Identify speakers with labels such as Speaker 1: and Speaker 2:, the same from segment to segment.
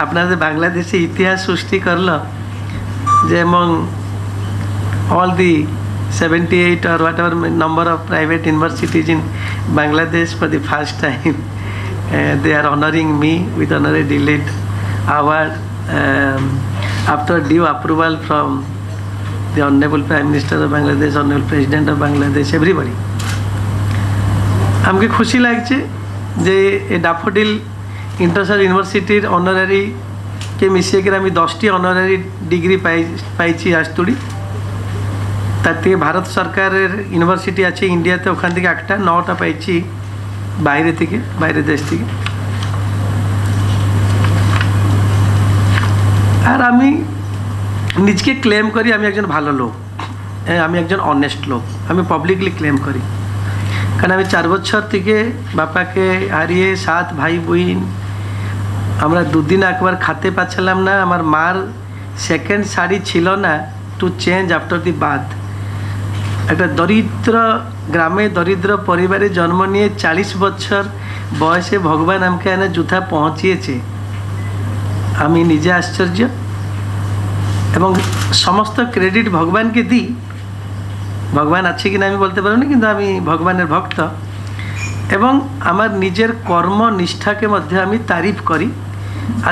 Speaker 1: আপনাদের বাংলাদেশে ইতিহাস সৃষ্টি করল যে among all the 78 or whatever number of private universities in Bangladesh, for the first time they are honoring me with honorary DLED award after due approval from the Honorable Prime Minister of Bangladesh, Honorable President of Bangladesh, everybody. हमके खुशी लागছে যে এই daffodil international ইউনিভার্সিটির honorary কে মিশিয়ে করে আমি 10টি honorary degree পাইছি আজতুড়ি। তার থেকে ভারত সরকারের ইউনিভার্সিটি আছে ইন্ডিয়াতে, ওখান থেকে একটা 9টা পাইছি বাইরে দেশ থেকে। আর আমি নিজকে ক্লেম করি আমি একজন ভালো লোক, আমি একজন অনেস্ট লোক, আমি পাবলিকলি ক্লেম করি। কারণ আমি 4 বছর থেকে বাপাকে হারিয়ে 7 ভাই বোন, আমরা দুদিন একবার খেতে পাচ্ছিলাম না। আমার মার সেকেন্ড শাড়ি ছিল না to change after the bath. একটা দরিদ্র গ্রামে দরিদ্র পরিবারে জন্ম নিয়ে 40 বছর বয়সে ভগবান আমাকে এনে যুথা পৌঁছিয়েছে। আমি নিজে আশ্চর্য এবং সমস্ত ক্রেডিট ভগবানকে দিই। ভগবান আছে কিনা আমি বলতে পারবো না, কিন্তু আমি ভগবানের ভক্ত এবং আমার নিজের কর্ম নিষ্ঠাকে মধ্যে আমি তারিফ করি।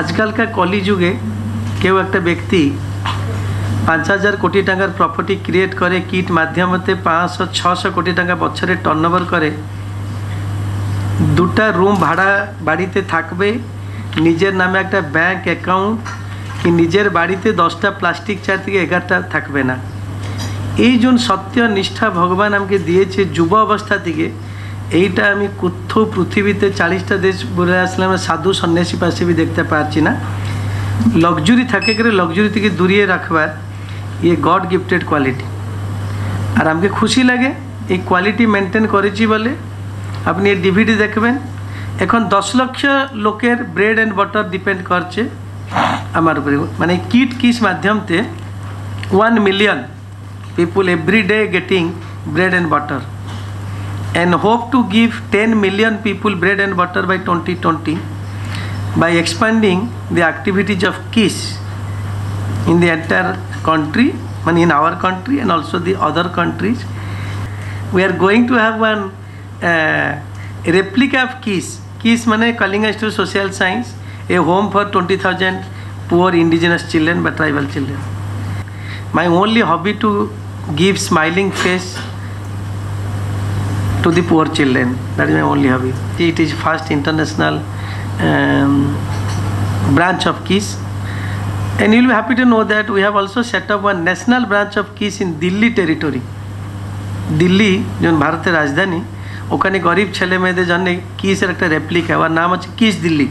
Speaker 1: আজকালকার কলিযুগে কেউ একটা ব্যক্তি 5000 কোটি টাকার প্রপার্টি ক্রিয়েট করে, কিট মাধ্যমে 500-600 কোটি টাকা বছরে টার্নওভার করে, 2টা রুম ভাড়া বাড়িতে থাকবে, নিজের নামে একটা ব্যাংক অ্যাকাউন্ট, কি নিজের বাড়িতে 10টা প্লাস্টিক চেয়ার থেকে 11টা থাকবে না। এই যে সত্য নিষ্ঠা ভগবান আমাকে দিয়েছে যুব অবস্থা থেকে, এইটা আমি কোথাও পৃথিবীতে 40টা দেশ ঘুরে আসলাম, সাধু সন্ন্যাসী পাশে भी দেখতে পাচ্ছি না। লক্সুরি থাকে করে লক্সুরি থেকে দূরিয়ে রাখবার ये गॉड गिफ्टेड क्वालिटी। আর আমাকে খুশি লাগে এই কোয়ালিটি মেনটেন করেছি বলে। আপনি এই ডিভিডি দেখবেন, এখন 10 লক্ষ লোকের ব্রেড অ্যান্ড বাটার ডিপেন্ড করছে আমার উপরে। মানে কিট কিস মাধ্যমতে 1 million people every day getting bread and butter and hope to give 10 million people bread and butter by 2020 by expanding the activities of KISS in the entire country, in our country and also the other countries. We are going to have one replica of KISS. KISS means Kalinga Institute of Social Science, a home for 20,000 poor indigenous children but tribal children. My only hobby to give smiling face to the poor children. That is my only hobby. It is first international branch of KISS, and you will be happy to know that we have also set up one national branch of KISS in Delhi territory. Delhi যেমন ভারতের রাজধানী, ওখানে গরিব ছেলে মেয়েদের জন্য কিসের একটা রেপ্লিকা, ওর নাম হচ্ছে কিস দিল্লি।